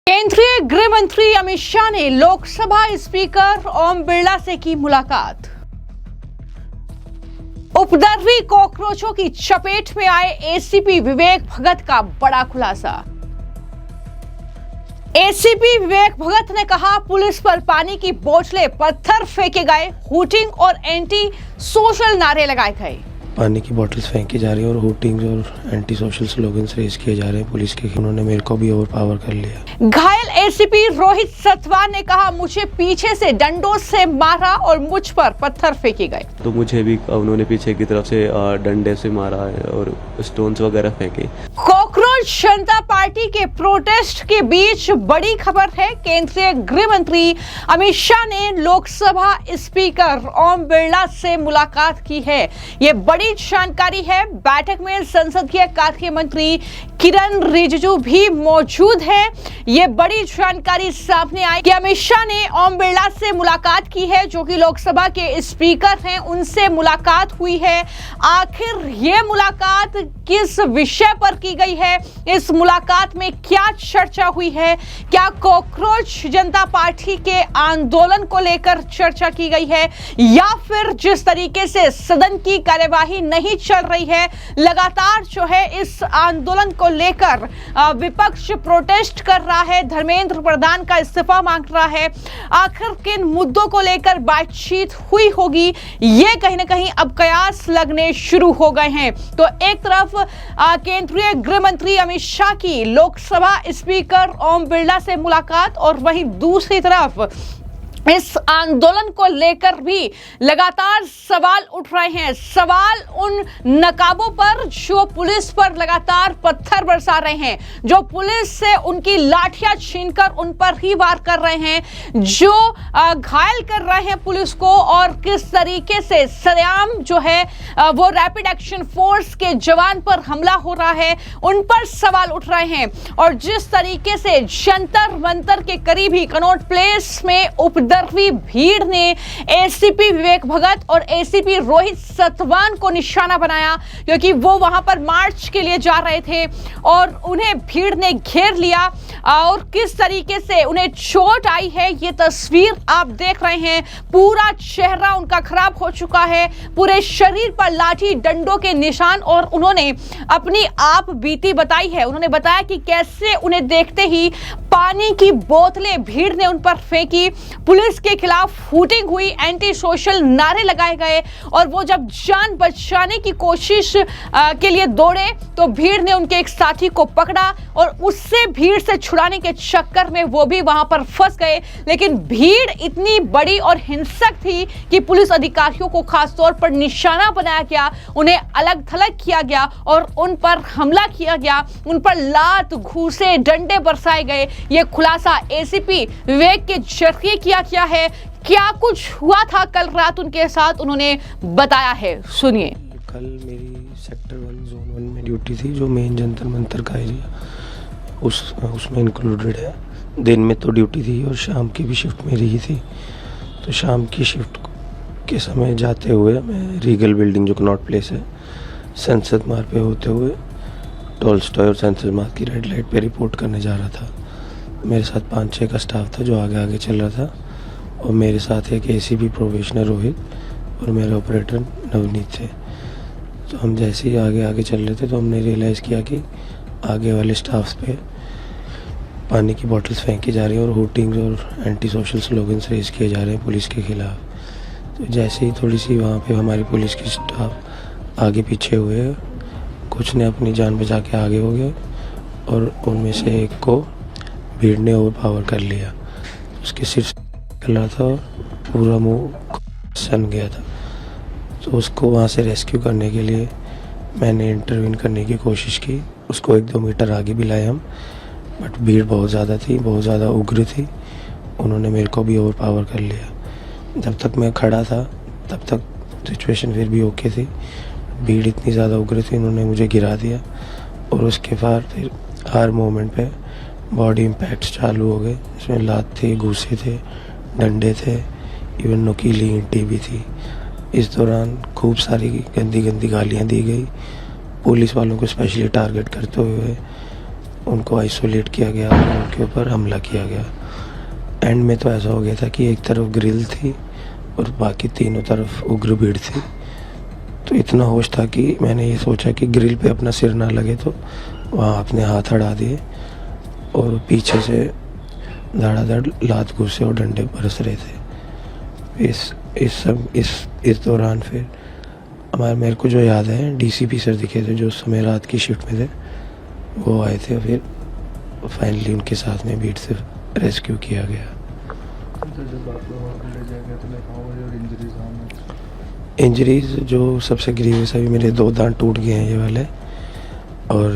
केंद्रीय गृह मंत्री अमित शाह ने लोकसभा स्पीकर ओम बिरला से की मुलाकात। उपद्रवी कॉकरोचों की चपेट में आए एसीपी विवेक भगत का बड़ा खुलासा। एसीपी विवेक भगत ने कहा, पुलिस पर पानी की बोतलें, पत्थर फेंके गए, हूटिंग और एंटी सोशल नारे लगाए गए। पानी की बोतल्स फेंकी जा रही है और हुटिंग्स और एंटी सोशल स्लोगन्स रेज किए जा रहे हैं पुलिस के। उन्होंने मेरे को भी ओवरपावर कर लिया। घायल एसीपी रोहित सतवार ने कहा, मुझे पीछे से डंडों से मारा और मुझ पर पत्थर फेंके गए। तो मुझे भी उन्होंने पीछे की तरफ से डंडे से मारा है और स्टोन्स वगैरह फेंके। कॉकरोच जनता पार्टी के प्रोटेस्ट के बीच बड़ी खबर है। केंद्रीय गृह मंत्री अमित शाह ने लोकसभा स्पीकर ओम बिरला से मुलाकात की है। ये बड़ी जानकारी है। बैठक में संसदीय कार्य मंत्री किरण रिजिजू भी मौजूद है। ये बड़ी जानकारी सामने आई कि अमित शाह ने ओम बिरला से मुलाकात की है, जो कि लोकसभा के स्पीकर हैं, उनसे मुलाकात हुई है। आखिर ये मुलाकात किस विषय पर की गई है, इस मुलाकात में क्या चर्चा हुई है, क्या कॉकरोच जनता पार्टी के आंदोलन को लेकर चर्चा की गई है, या फिर जिस तरीके से सदन की कार्यवाही नहीं चल रही है, लगातार जो है इस आंदोलन को लेकर विपक्ष प्रोटेस्ट कर रहा है, धर्मेंद्र प्रधान का इस्तीफा मांग रहा है, आखिर किन मुद्दों को लेकर बातचीत हुई होगी, ये कहीं ना कहीं अब कयास लगने शुरू हो गए हैं। तो एक तरफ केंद्रीय गृह मंत्री अमित शाह की लोकसभा स्पीकर ओम बिरला से मुलाकात, और वहीं दूसरी तरफ इस आंदोलन को लेकर भी लगातार सवाल उठ रहे हैं। सवाल उन नकाबों पर जो पुलिस पर लगातार पत्थर बरसा रहे हैं, जो पुलिस से उनकी लाठियां छीनकर उन पर ही वार कर रहे हैं, जो घायल कर रहे हैं पुलिस को, और किस तरीके से सरेआम जो है वो रैपिड एक्शन फोर्स के जवान पर हमला हो रहा है, उन पर सवाल उठ रहे हैं। और जिस तरीके से जंतर मंतर के करीब ही कनॉट प्लेस में उपद्रवी भीड़ ने एसीपी विवेक भगत और एसीपी रोहित सतवान को निशाना बनाया, क्योंकि वो वहां पर मार्च के लिए जा रहे थे और उन्हें भीड़ ने घेर लिया, और किस तरीके से उन्हें चोट आई है ये तस्वीर आप देख रहे हैं। पूरा चेहरा उनका खराब हो चुका है, पूरे शरीर पर लाठी डंडों के निशान, और उन्होंने अपनी आप बीती बताई है। उन्होंने बताया कि कैसे उन्हें देखते ही पानी की बोतलें भीड़ ने उन पर फेंकी, पुलिस के खिलाफ हूटिंग हुई, एंटी सोशल नारे लगाए गए, और वो जब जान बचाने की कोशिश के लिए दौड़े तो भीड़ ने उनके एक साथी को पकड़ा, और उससे भीड़ से छुड़ाने के चक्कर में वो भी वहां पर फंस गए। लेकिन भीड़ इतनी बड़ी और हिंसक थी कि पुलिस अधिकारियों को खास तौर पर निशाना बनाया गया, उन्हें अलग थलग किया गया और उन पर हमला किया गया, उन पर लात, घूंसे, डंडे बरसाए गए। ये खुलासा एसीपी विवेक के जरिए किया गया है। क्या कुछ हुआ था कल रात उनके साथ, उन्होंने बताया है, सुनिए। कल मेरी सेक्टर 1 जोन 1 में ड्यूटी थी, जो मेन जंतर मंतर का एरिया उसमें इंक्लूडेड है। दिन में तो ड्यूटी थी और शाम की भी शिफ्ट मेरी ही थी। तो शाम की शिफ्ट के समय जाते हुए मैं रीगल बिल्डिंग, जो कनॉट प्लेस है, संसद मार्ग पे होते हुए टॉलस्टॉय और संसद मार्ग की रेड लाइट पे रिपोर्ट करने जा रहा था। मेरे साथ 5-6 का स्टाफ था जो आगे आगे चल रहा था, और मेरे साथ एक एसीपी प्रोबेशनर रोहित और मेरे ऑपरेटर नवनीत थे। तो हम जैसे ही आगे आगे चल रहे थे तो हमने रियलाइज़ किया कि आगे वाले स्टाफ्स पे पानी की बोतल्स फेंकी जा रही हैं और हुटिंग्स और एंटी सोशल स्लोगन्स रेज किए जा रहे हैं पुलिस के खिलाफ। तो जैसे ही थोड़ी सी वहाँ पे हमारी पुलिस की स्टाफ आगे पीछे हुए, कुछ ने अपनी जान बचा के आगे हो गए, और उनमें से एक को भीड़ ने ओवरपावर कर लिया। उसके सिर से निकल रहा था और पूरा मुंह सन गया था। तो उसको वहाँ से रेस्क्यू करने के लिए मैंने इंटरवीन करने की कोशिश की। उसको 1-2 मीटर आगे भी लाए हम, बट भीड़ बहुत ज़्यादा थी, बहुत ज़्यादा उग्र थी। उन्होंने मेरे को भी ओवरपावर कर लिया। जब तक मैं खड़ा था तब तक सिचुएशन फिर भी ओके थी। भीड़ इतनी ज़्यादा उग्र थी, उन्होंने मुझे गिरा दिया, और उसके बाद फिर हर मोमेंट पे बॉडी इम्पैक्ट्स चालू हो गए। इसमें लात थे, घूसे थे, डंडे थे, इवन नुकीली ईंटें भी थी। इस दौरान खूब सारी गंदी गंदी गालियाँ दी गई, पुलिस वालों को स्पेशली टारगेट करते हुए उनको आइसोलेट किया गया और उनके ऊपर हमला किया गया। एंड में तो ऐसा हो गया था कि एक तरफ ग्रिल थी और बाकी तीनों तरफ उग्र भीड़ थी। तो इतना होश था कि मैंने ये सोचा कि ग्रिल पे अपना सिर ना लगे, तो वहाँ अपने हाथ अड़ा दिए और पीछे से धड़ाधड़ लात घूसे और डंडे बरस रहे थे। इस दौरान फिर मेरे को जो याद है, डीसीपी सर दिखे थे जो उस समय रात की शिफ्ट में थे, वो आए थे। फिर फाइनली उनके साथ में भीड़ से रेस्क्यू किया गया। इंजरीज जो सबसे ग्रीवियस अभी मेरे 2 दांत टूट गए हैं ये वाले, और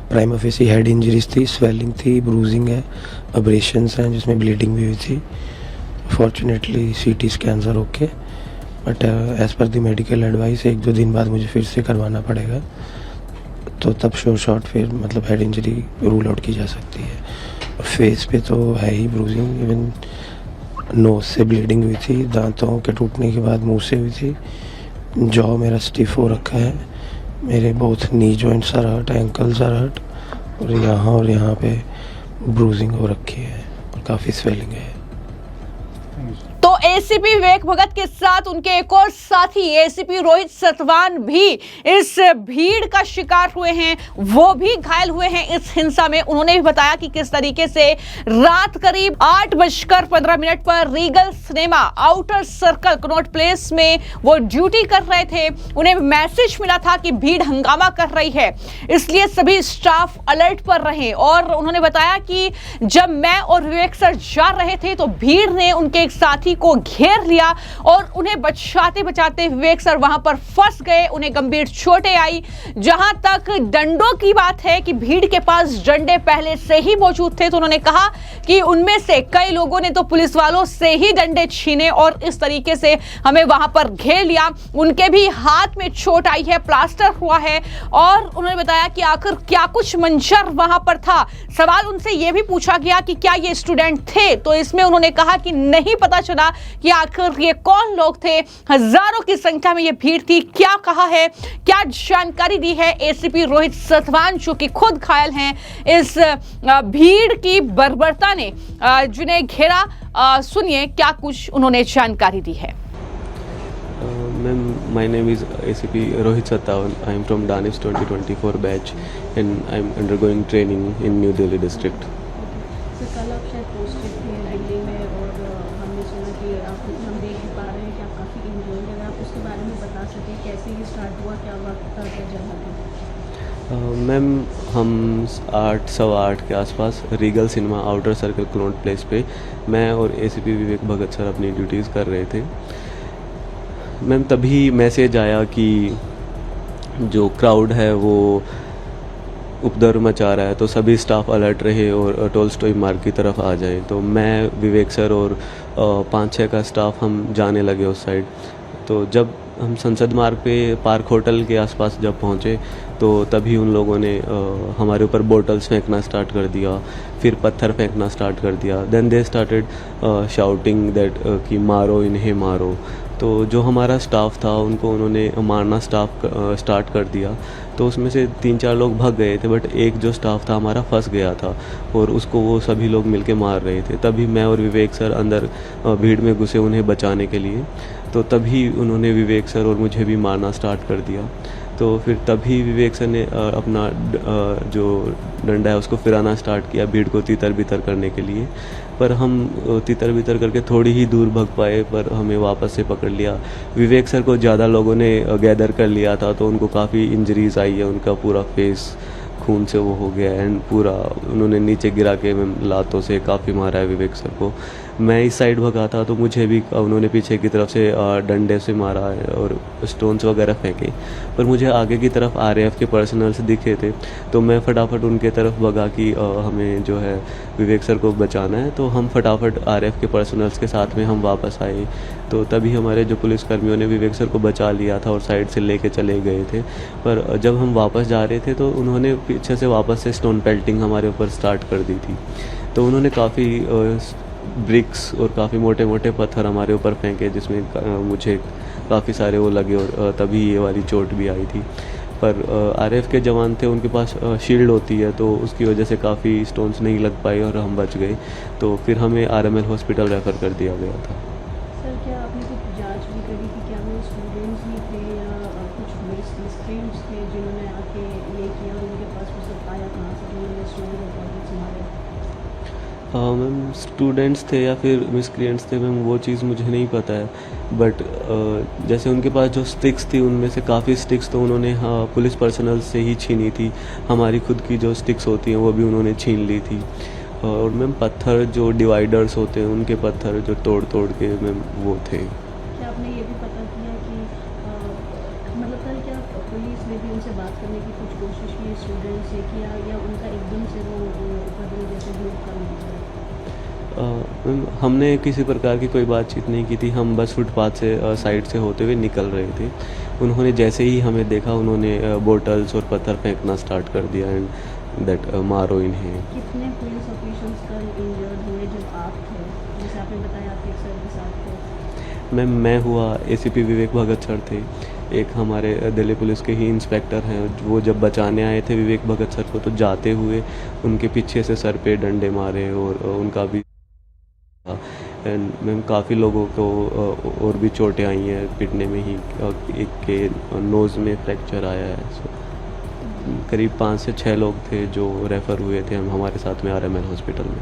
प्राइमा फेसी हेड इंजरीज थी, स्वेलिंग थी, ब्रूजिंग है, अब्रेशंस हैं जिसमें ब्लीडिंग भी हुई थी। Fortunately CT scans are okay, but as per the medical advice 1-2 दिन बाद मुझे फिर से करवाना पड़ेगा, तो तब शॉर्ट फिर मतलब हेड इंजरी रूल आउट की जा सकती है। फेस पे तो है ही ब्रूजिंग, इवन नोज से ब्लीडिंग हुई थी, दांतों के टूटने के बाद मुंह से हुई थी। जॉ मेरा स्टिफ हो रखा है, मेरे both knee joints are hurt, ankles are hurt, और यहाँ पे ब्रूजिंग हो रखी है और काफ़ी स्वेलिंग है। तो एसीपी विवेक भगत के साथ उनके एक और साथी एसीपी रोहित सतवान भी इस भीड़ का शिकार हुए हैं, वो भी घायल हुए हैं इस हिंसा में। उन्होंने भी बताया कि किस तरीके से रात करीब 8:15 पर Regal cinema outer circle Connaught place में वो ड्यूटी कर रहे थे। उन्हें मैसेज मिला था कि भीड़ हंगामा कर रही है, इसलिए सभी स्टाफ अलर्ट पर रहे। और उन्होंने बताया कि जब मैं और विवेक सर जा रहे थे तो भीड़ ने उनके एक साथी को घेर लिया और उन्हें बचाते बचाते विवेक सर वहां पर फंस गए, उन्हें गंभीर चोटें आई। जहां तक डंडों की बात है कि भीड़ के पास डंडे पहले से ही मौजूद थे, तो उन्होंने कहा कि उनमें से कई लोगों ने तो पुलिस वालों से ही डंडे छीने और इस तरीके से हमें वहां पर घेर लिया। उनके भी हाथ में चोट आई है, प्लास्टर हुआ है। और उन्होंने बताया कि आखिर क्या कुछ मंजर वहां पर था। सवाल उनसे यह भी पूछा गया कि क्या ये स्टूडेंट थे, तो इसमें उन्होंने कहा कि नहीं पता चला कि आखिर ये कौन लोग थे। हजारों की संख्या में ये भीड़ थी। क्या कहा है, क्या जानकारी दी है एसीपी रोहित सतवान जो कि खुद घायल हैं इस भीड़ की बर्बरता ने जिन्हें घेरा। सुनिए क्या कुछ उन्होंने जानकारी दी है। Ma'am, my name is ACP Rohit Sattawan. I am from Danish 2024 batch and I am undergoing training in New Delhi district. Sir कल आप शायद पोस्टेड थे दिल्ली में और हमने सुना कि आप हम देख भी पा रहे हैं कि आप काफ़ी इंजॉय कर रहे हैं। आप उसके बारे में बता सकें कैसे ये स्टार्ट हुआ, क्या वक्त था, क्या जगह थी? मैम हम 8-8:15 के आसपास Regal cinema outer circle Connaught place पे मैं और ACP विवेक भगत सर अपनी ड्यूटीज़ कर रहे थे। मैम तभी मैसेज आया कि जो क्राउड है वो उपद्रव मचा रहा है, तो सभी स्टाफ अलर्ट रहे और टोल्स्टॉय मार्ग की तरफ आ जाए। तो मैं, विवेक सर और 5-6 का स्टाफ हम जाने लगे उस साइड। तो जब हम संसद मार्ग पे पार्क होटल के आसपास जब पहुँचे तो तभी उन लोगों ने हमारे ऊपर बोटल्स फेंकना स्टार्ट कर दिया, फिर पत्थर फेंकना स्टार्ट कर दिया। Then they started shouting that कि मारो इन्हें मारो। तो जो हमारा स्टाफ था उनको उन्होंने मारना स्टार्ट कर दिया। तो उसमें से 3-4 लोग भाग गए थे, बट एक जो स्टाफ था हमारा फंस गया था और उसको वो सभी लोग मिलके मार रहे थे। तभी मैं और विवेक सर अंदर भीड़ में घुसे उन्हें बचाने के लिए। तो तभी उन्होंने विवेक सर और मुझे भी मारना स्टार्ट कर दिया। तो फिर तभी विवेक सर ने अपना जो डंडा है उसको फिराना स्टार्ट किया भीड़ को तितर बितर करने के लिए। पर हम तितर बितर करके थोड़ी ही दूर भाग पाए, पर हमें वापस से पकड़ लिया। विवेक सर को ज़्यादा लोगों ने गैदर कर लिया था, तो उनको काफ़ी इंजरीज आई है, उनका पूरा फेस खून से वो हो गया एंड पूरा उन्होंने नीचे गिरा के लातों से काफ़ी मारा है विवेक सर को। मैं इस साइड भगा था तो मुझे भी उन्होंने पीछे की तरफ से डंडे से मारा है और स्टोन्स वगैरह फेंके, पर मुझे आगे की तरफ RAF के पर्सनल्स दिखे थे। तो मैं फटाफट उनके तरफ भगा कि हमें जो है विवेक सर को बचाना है। तो हम फटाफट RAF के पर्सनल्स के साथ में हम वापस आए। तो तभी हमारे जो पुलिसकर्मियों ने विवेक सर को बचा लिया था और साइड से लेके चले गए थे। पर जब हम वापस जा रहे थे तो उन्होंने पीछे से वापस से स्टोन पेल्टिंग हमारे ऊपर स्टार्ट कर दी थी। तो उन्होंने काफ़ी ब्रिक्स और काफ़ी मोटे मोटे पत्थर हमारे ऊपर फेंके, जिसमें मुझे काफ़ी सारे वो लगे और तभी ये वाली चोट भी आई थी। पर आरएएफ के जवान थे, उनके पास शील्ड होती है, तो उसकी वजह से काफ़ी स्टोन्स नहीं लग पाए और हम बच गए। तो फिर हमें आरएमएल हॉस्पिटल रेफ़र कर दिया गया था। सर, क्या आपने कुछ जांच भी करी कि क्या वो स्टूडेंट्स ही थे या कुछ मिसक्रिएंट्स थे जिन्होंने आके ये किया और उनके पास वो सब आया कहाँ से, जिन्होंने स्टोन रिकॉर्ड संभाले? मैम स्टूडेंट्स थे या फिर मिसक्रिएंट्स थे, मैम वो चीज़ मुझे नहीं पता है, बट जैसे उनके पास जो स्टिक्स थी उनमें से काफ़ी स्टिक्स तो उन्होंने पुलिस पर्सनल से ही छीनी थी। हमारी खुद की जो स्टिक्स होती हैं वो भी उन्होंने छीन ली थी। और मैम पत्थर जो डिवाइडर्स होते हैं उनके पत्थर जो तोड़ तोड़ के मैम वो थे। क्या आपने ये भी पता किया कि मतलब कल क्या पुलिस ने भी उनसे बात करने की कुछ कोशिश की स्टूडेंट से किया या उनका एकदम से वो बदल जैसे भी कर लिया? मैम हमने किसी प्रकार की कोई बातचीत नहीं की थी, हम बस फुटपाथ से साइड से होते हुए निकल रहे थे। उन्होंने जैसे ही हमें देखा उन्होंने बोतल्स और पत्थर फेंकना स्टार्ट कर दिया एंड दैट मारो इन्हें। कितने पुलिस ऑफिशियल्स कल इंजर्ड हुए जब आप थे, जैसे आपने बताया आप एक सर के साथ थे? मैम मैं हुआ, एसीपी विवेक भगत सर थे, एक हमारे दिल्ली पुलिस के ही इंस्पेक्टर हैं, वो जब बचाने आए थे विवेक भगत सर को, तो जाते हुए उनके पीछे से सर पे डंडे मारे और उनका भी एंड मैम काफ़ी लोगों को और भी चोटें आई हैं पिटने में ही। एक के नोज़ में फ्रैक्चर आया है। सो करीब 5 से 6 लोग थे जो रेफ़र हुए थे हम हमारे साथ में आरएमएल हॉस्पिटल में।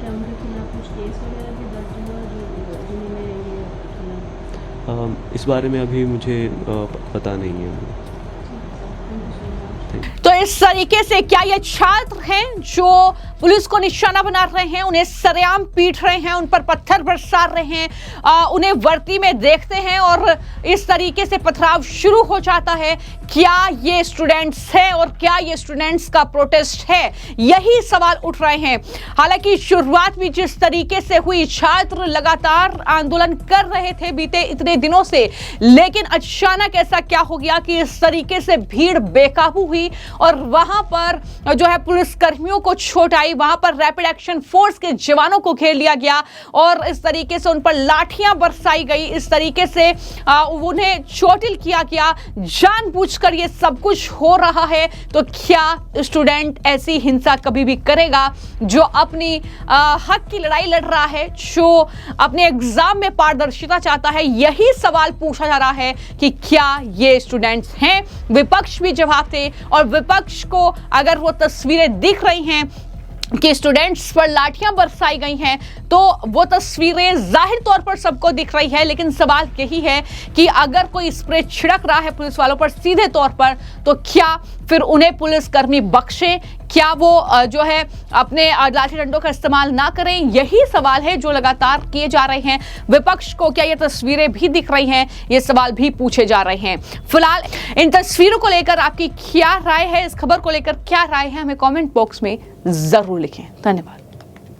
क्या उनके खिलाफ कुछ केस वगैरह भी दर्ज हुआ जिन्होंने ये किया? इस बारे में अभी मुझे पता नहीं है। तो इस तरीके से क्या ये छात्र हैं जो पुलिस को निशाना बना रहे हैं, उन्हें सरेआम पीट रहे हैं, उन पर पत्थर बरसा रहे हैं, उन्हें वर्दी में देखते हैं और इस तरीके से पथराव शुरू हो जाता है? क्या ये स्टूडेंट्स हैं और क्या ये स्टूडेंट्स का प्रोटेस्ट है? यही सवाल उठ रहे हैं। हालांकि शुरुआत भी जिस तरीके से हुई, छात्र लगातार आंदोलन कर रहे थे बीते इतने दिनों से, लेकिन अचानक ऐसा क्या हो गया कि इस तरीके से भीड़ बेकाबू हुई और वहां पर जो है पुलिस कर्मियों को चोट आई, वहां पर रैपिड एक्शन फोर्स के जवानों को घेर लिया गया और इस तरीके से उन पर लाठियां बरसाई गई, इस तरीके से उन्हें चोटिल किया गया। जानबूझकर ये सब कुछ हो रहा है, तो क्या स्टूडेंट ऐसी हिंसा कभी भी करेगा? जो अपनी हक की लड़ाई लड़ रहा है, जो अपने एग्जाम में पारदर्शिता चाहता है, यही सवाल पूछा जा रहा है कि क्या ये स्टूडेंट्स हैं? विपक्ष भी जवाब दे और विपक्ष को अगर वो तस्वीरें दिख रही हैं कि स्टूडेंट्स पर लाठियां बरसाई गई हैं, तो वो तस्वीरें जाहिर तौर पर सबको दिख रही है, लेकिन सवाल यही है कि अगर कोई स्प्रे छिड़क रहा है पुलिस वालों पर सीधे तौर पर, तो क्या फिर उन्हें पुलिसकर्मी बख्शे? क्या वो जो है अपने लाठी डंडों का इस्तेमाल ना करें? यही सवाल है जो लगातार किए जा रहे हैं। विपक्ष को क्या ये तस्वीरें भी दिख रही हैं? ये सवाल भी पूछे जा रहे हैं। फिलहाल इन तस्वीरों को लेकर आपकी क्या राय है, इस खबर को लेकर क्या राय है, हमें कमेंट बॉक्स में जरूर लिखें। धन्यवाद।